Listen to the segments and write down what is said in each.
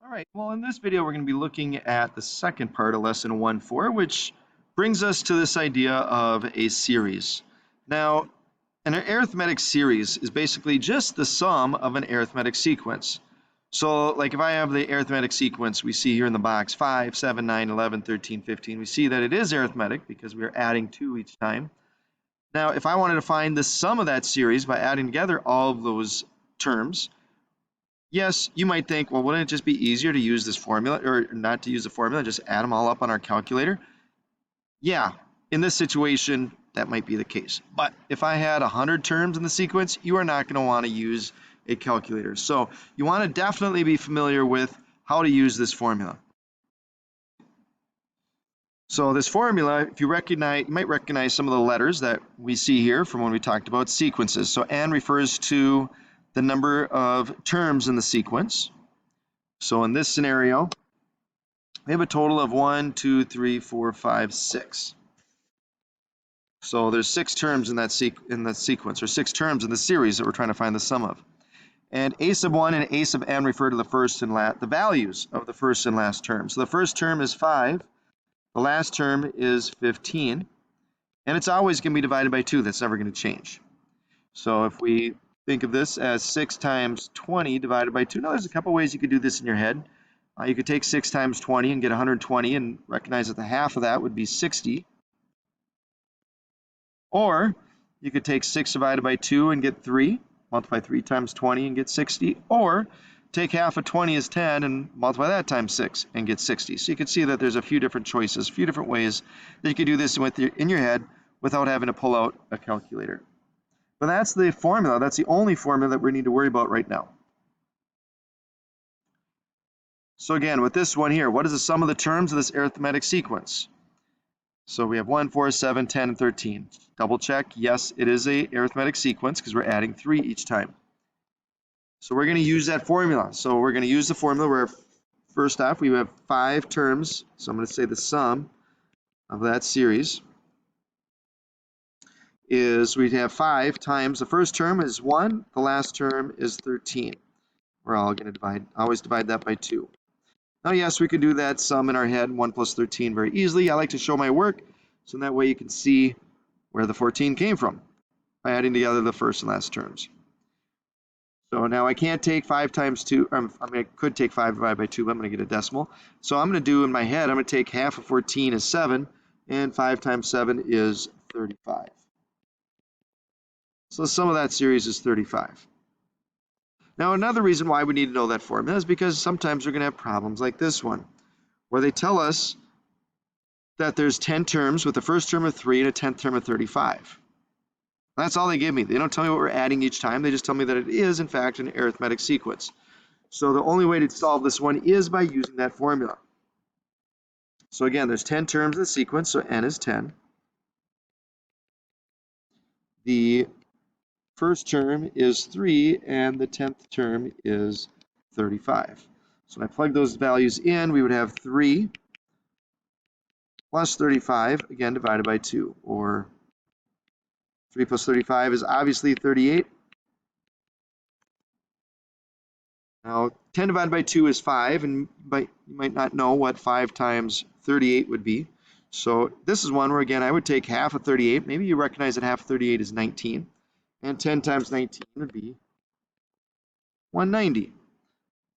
All right, well, in this video, we're going to be looking at the second part of lesson 1.4, which brings us to this idea of a series. Now, an arithmetic series is basically just the sum of an arithmetic sequence. So, like if I have the arithmetic sequence we see here in the box, 5, 7, 9, 11, 13, 15, we see that it is arithmetic because we're adding 2 each time. Now, if I wanted to find the sum of that series by adding together all of those terms, yes, you might think, well, wouldn't it just be easier to use this formula or not to use the formula, just add them all up on our calculator? Yeah, in this situation, that might be the case. But if I had 100 terms in the sequence, you are not going to want to use a calculator. So you want to definitely be familiar with how to use this formula. So this formula, if you recognize, you might recognize some of the letters that we see here from when we talked about sequences. So n refers to the number of terms in the sequence. So in this scenario, we have a total of 1, 2, 3, 4, 5, 6. So there's 6 terms in that sequence, or 6 terms in the series that we're trying to find the sum of. And a sub 1 and a sub n refer to the first and the values of the first and last term. So the first term is 5, the last term is 15, and it's always going to be divided by 2. That's never going to change. So if we think of this as 6 times 20 divided by 2, now there's a couple ways you could do this in your head. You could take 6 times 20 and get 120 and recognize that the half of that would be 60. Or you could take 6 divided by 2 and get 3, multiply 3 times 20 and get 60. Or take half of 20 is 10 and multiply that times 6 and get 60. So you can see that there's a few different choices, a few different ways that you could do this in your head without having to pull out a calculator. But that's the formula. That's the only formula that we need to worry about right now. So again, with this one here, what is the sum of the terms of this arithmetic sequence? So we have 1, 4, 7, 10, and 13. Double check. Yes, it is an arithmetic sequence because we're adding 3 each time. So we're going to use that formula. So we're going to use the formula where first off we have 5 terms. So I'm going to say the sum of that series is we have 5 times the first term is 1, the last term is 13. We're all going to always divide that by 2. Now, yes, we can do that sum in our head, 1 plus 13, very easily. I like to show my work, so in that way you can see where the 14 came from by adding together the first and last terms. So now I can't take 5 times 2, I could take 5 divided by 2, but I'm going to get a decimal. So I'm going to do in my head, I'm going to take half of 14 is 7, and 5 times 7 is 35. So the sum of that series is 35. Now, another reason why we need to know that formula is because sometimes we're going to have problems like this one, where they tell us that there's 10 terms with a first term of 3 and a 10th term of 35. That's all they give me. They don't tell me what we're adding each time. They just tell me that it is, in fact, an arithmetic sequence. So the only way to solve this one is by using that formula. So again, there's 10 terms in the sequence, so n is 10. The first term is 3, and the 10th term is 35. So when I plug those values in, we would have 3 plus 35, again, divided by 2. Or 3 plus 35 is obviously 38. Now, 10 divided by 2 is 5, and you might not know what 5 times 38 would be. So this is one where, again, I would take half of 38. Maybe you recognize that half of 38 is 19. And 10 times 19 would be 190.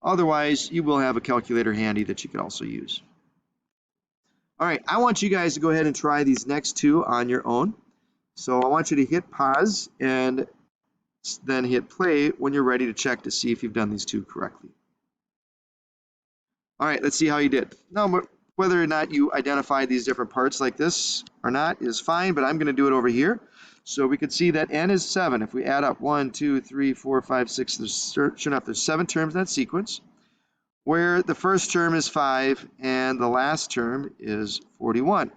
Otherwise, you will have a calculator handy that you can also use. All right, I want you guys to go ahead and try these next two on your own. So I want you to hit pause and then hit play when you're ready to check to see if you've done these two correctly. All right, let's see how you did. Now, whether or not you identify these different parts like this or not is fine, but I'm going to do it over here. So we could see that n is 7. If we add up 1, 2, 3, 4, 5, 6, sure enough, there's 7 terms in that sequence, where the first term is 5 and the last term is 41.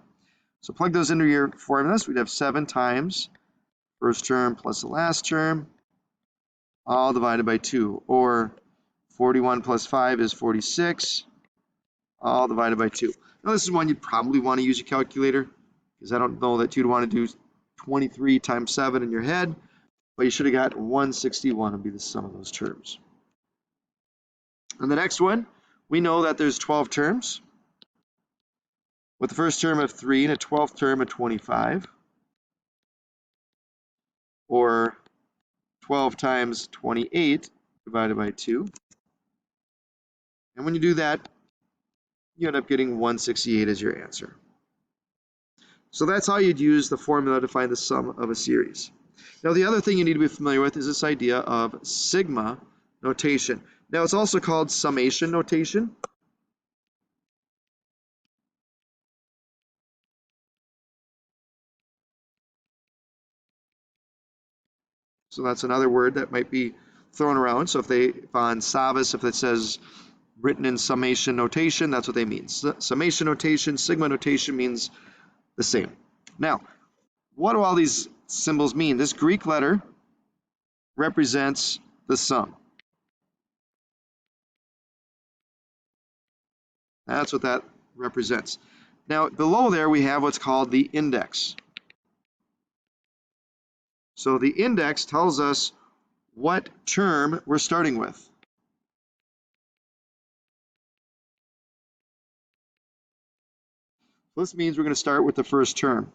So plug those into your formulas. We'd have 7 times first term plus the last term, all divided by 2. Or 41 plus 5 is 46, all divided by 2. Now this is one you'd probably want to use your calculator, because I don't know that you'd want to do 23 times 7 in your head, but you should have got 161 would be the sum of those terms. And the next one We know that there's 12 terms, with the first term of 3 and a 12th term of 25, or 12 times 28 divided by 2. And when you do that, you end up getting 168 as your answer. So that's how you'd use the formula to find the sum of a series. Now, the other thing you need to be familiar with is this idea of sigma notation. Now, it's also called summation notation. So that's another word that might be thrown around. So if on Savas, if it says written in summation notation, that's what they mean. Summation notation, sigma notation means the same. Now, what do all these symbols mean? This Greek letter represents the sum. That's what that represents. Now, below there we have what's called the index. So the index tells us what term we're starting with. So this means we're going to start with the first term.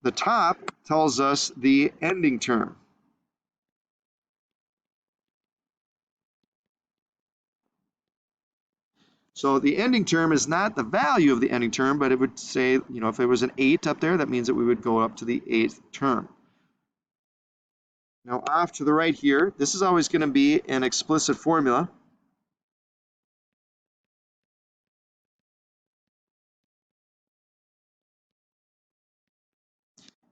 The top tells us the ending term. So the ending term is not the value of the ending term, but it would say, if it was an 8 up there, that means that we would go up to the 8th term. Now off to the right here, this is always going to be an explicit formula.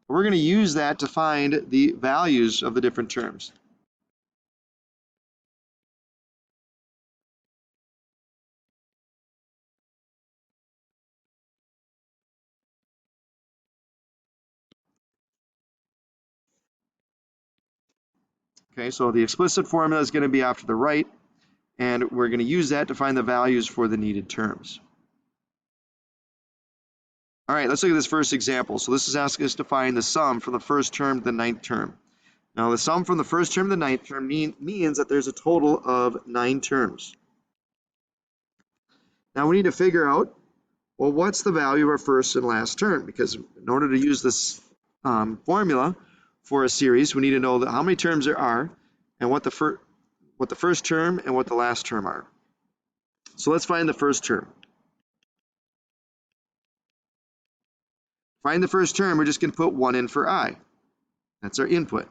We're going to use that to find the values of the different terms. Okay, so the explicit formula is going to be off to the right, and we're going to use that to find the values for the needed terms. All right, let's look at this first example. So this is asking us to find the sum from the first term to the 9th term. Now the sum from the first term to the 9th term means that there's a total of 9 terms. Now we need to figure out, well, what's the value of our first and last term? Because in order to use this formula for a series, we need to know how many terms there are and what the first term and what the last term are. So let's find the first term. Find the first term, we're just going to put 1 in for I. That's our input.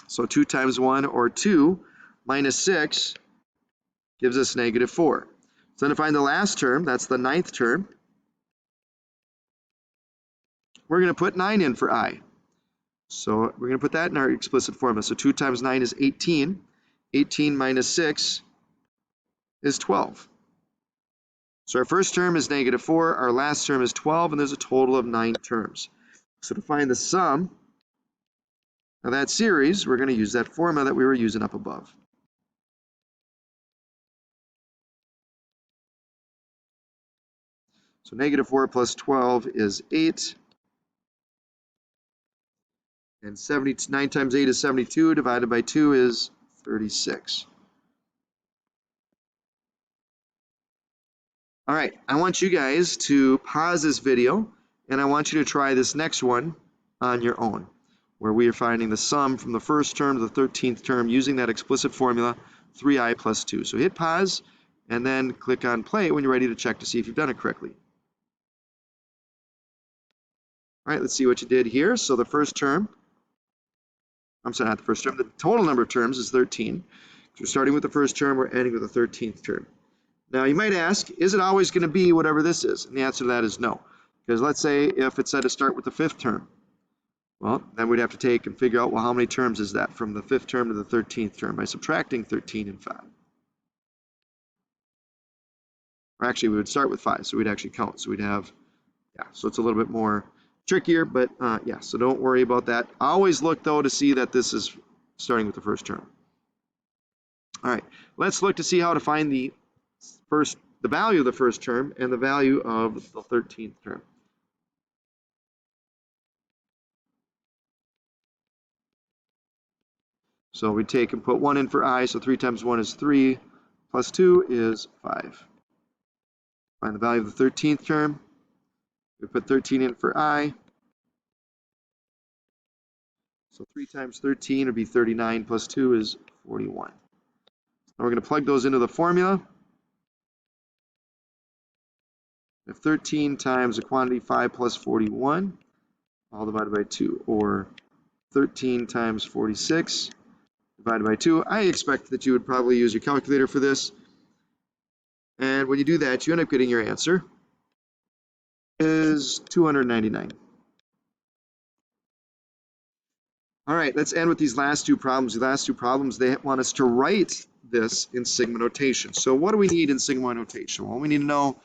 So 2 times 1, or 2, minus 6 gives us negative 4. So then to find the last term, that's the 9th term, we're going to put 9 in for I. So we're going to put that in our explicit formula. So 2 times 9 is 18. 18 minus 6 is 12. So our first term is negative 4, our last term is 12, and there's a total of 9 terms. So to find the sum of that series, we're going to use that formula that we were using up above. So negative 4 plus 12 is 8. And 9 times 8 is 72, divided by 2 is 36. All right, I want you guys to pause this video, and I want you to try this next one on your own, where we are finding the sum from the first term to the 13th term using that explicit formula, 3i plus 2. So hit pause, and then click on play when you're ready to check to see if you've done it correctly. All right, let's see what you did here. So the first term, I'm sorry, not the first term, the total number of terms is 13. So we're starting with the first term, we're ending with the 13th term. Now you might ask, is it always going to be whatever this is? And the answer to that is no. Because let's say if it said to start with the 5th term, well, then we'd have to take and figure out, well, how many terms is that from the 5th term to the 13th term by subtracting 13 and 5. Or actually, we would start with 5, so we'd actually count. So we'd have, so it's a little bit more trickier, but so don't worry about that. Always look, though, to see that this is starting with the first term. All right, let's look to see how to find the value of the first term and the value of the 13th term. So we take and put 1 in for I, so 3 times 1 is 3, plus 2 is 5. Find the value of the 13th term. We put 13 in for I. So 3 times 13 would be 39 plus 2 is 41. Now we're going to plug those into the formula. If 13 times the quantity 5 plus 41, all divided by 2, or 13 times 46 divided by 2. I expect that you would probably use your calculator for this. And when you do that, you end up getting your answer is 299. All right, let's end with these last two problems. The last two problems, they want us to write this in sigma notation. So what do we need in sigma notation? Well, we need to know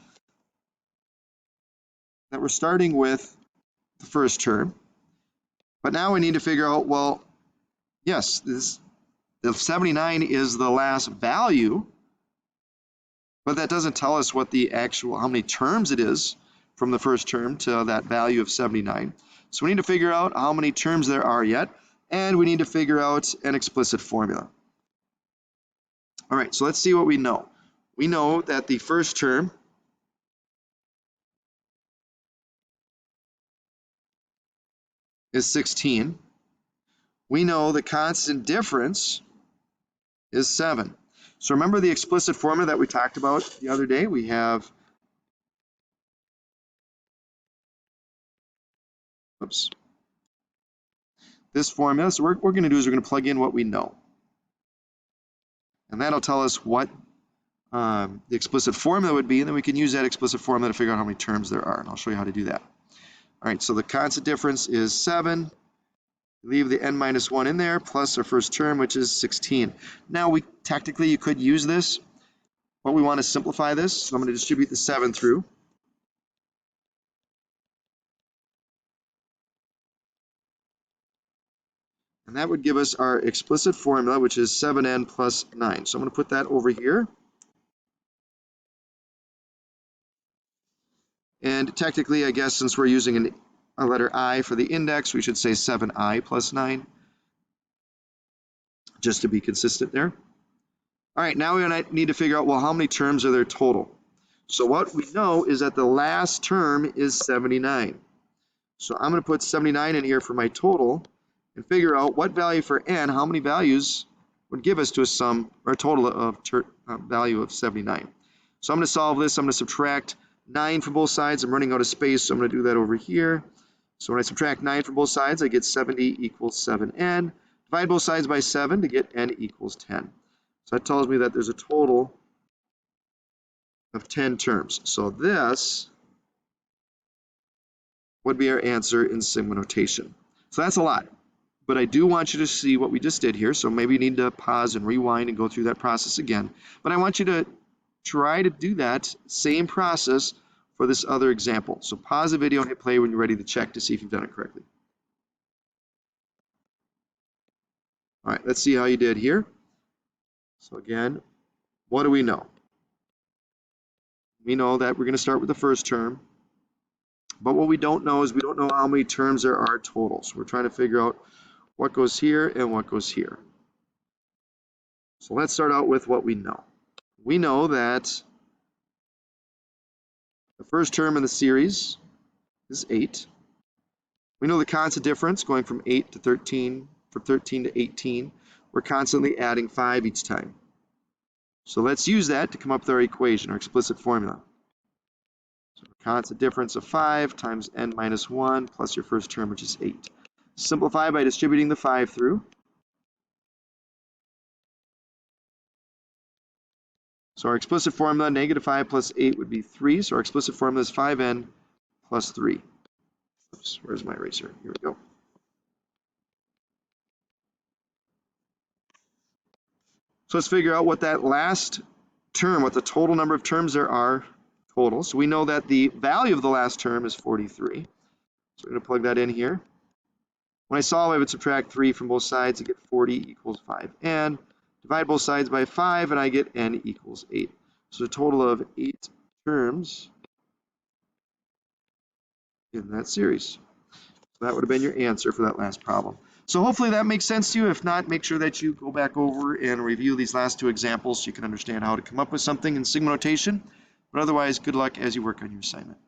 that we're starting with the first term. But now we need to figure out, well, yes, the 79 is the last value, but that doesn't tell us what the actual, how many terms it is from the first term to that value of 79. So we need to figure out how many terms there are yet, and we need to figure out an explicit formula. All right, so let's see what we know. We know that the first term is 16. We know the constant difference is 7. So remember the explicit formula that we talked about the other day? We have, oops, this formula. So what we're going to do is we're going to plug in what we know. And that'll tell us what the explicit formula would be, and then we can use that explicit formula to figure out how many terms there are. And I'll show you how to do that. All right, so the constant difference is 7. Leave the n minus 1 in there, plus our first term, which is 16. Now, technically, you could use this, but we want to simplify this. So I'm going to distribute the 7 through. And that would give us our explicit formula, which is 7n plus 9. So I'm going to put that over here. And technically, I guess since we're using a letter I for the index, we should say 7i plus 9, just to be consistent there. All right, now we need to figure out, well, how many terms are there total? So what we know is that the last term is 79. So I'm going to put 79 in here for my total and figure out what value for n, how many values would give us to a sum or a total of value of 79. So I'm going to solve this. I'm going to subtract 9 from both sides. I'm running out of space, so I'm going to do that over here. So when I subtract 9 from both sides, I get 70 equals 7n. Divide both sides by 7 to get n equals 10. So that tells me that there's a total of 10 terms. So this would be our answer in sigma notation. So that's a lot. But I do want you to see what we just did here. So maybe you need to pause and rewind and go through that process again. But I want you to try to do that same process for this other example. So pause the video and hit play when you're ready to check to see if you've done it correctly. All right, let's see how you did here. So again, what do we know? We know that we're going to start with the first term. But what we don't know is we don't know how many terms there are total. So we're trying to figure out what goes here and what goes here. So let's start out with what we know. We know that the first term in the series is 8. We know the constant difference going from 8 to 13, from 13 to 18. We're constantly adding 5 each time. So let's use that to come up with our equation, our explicit formula. So constant difference of 5 times n minus 1 plus your first term, which is 8. Simplify by distributing the 5 through. So our explicit formula, negative 5 plus 8 would be 3. So our explicit formula is 5n plus 3. Oops, where's my eraser? Here we go. So let's figure out what that last term, what the total number of terms there are total. So we know that the value of the last term is 43. So we're going to plug that in here. When I solve, I would subtract 3 from both sides to get 40 equals 5n. Divide both sides by 5, and I get n equals 8. So a total of 8 terms in that series. So that would have been your answer for that last problem. So hopefully that makes sense to you. If not, make sure that you go back over and review these last two examples so you can understand how to come up with something in sigma notation. But otherwise, good luck as you work on your assignment.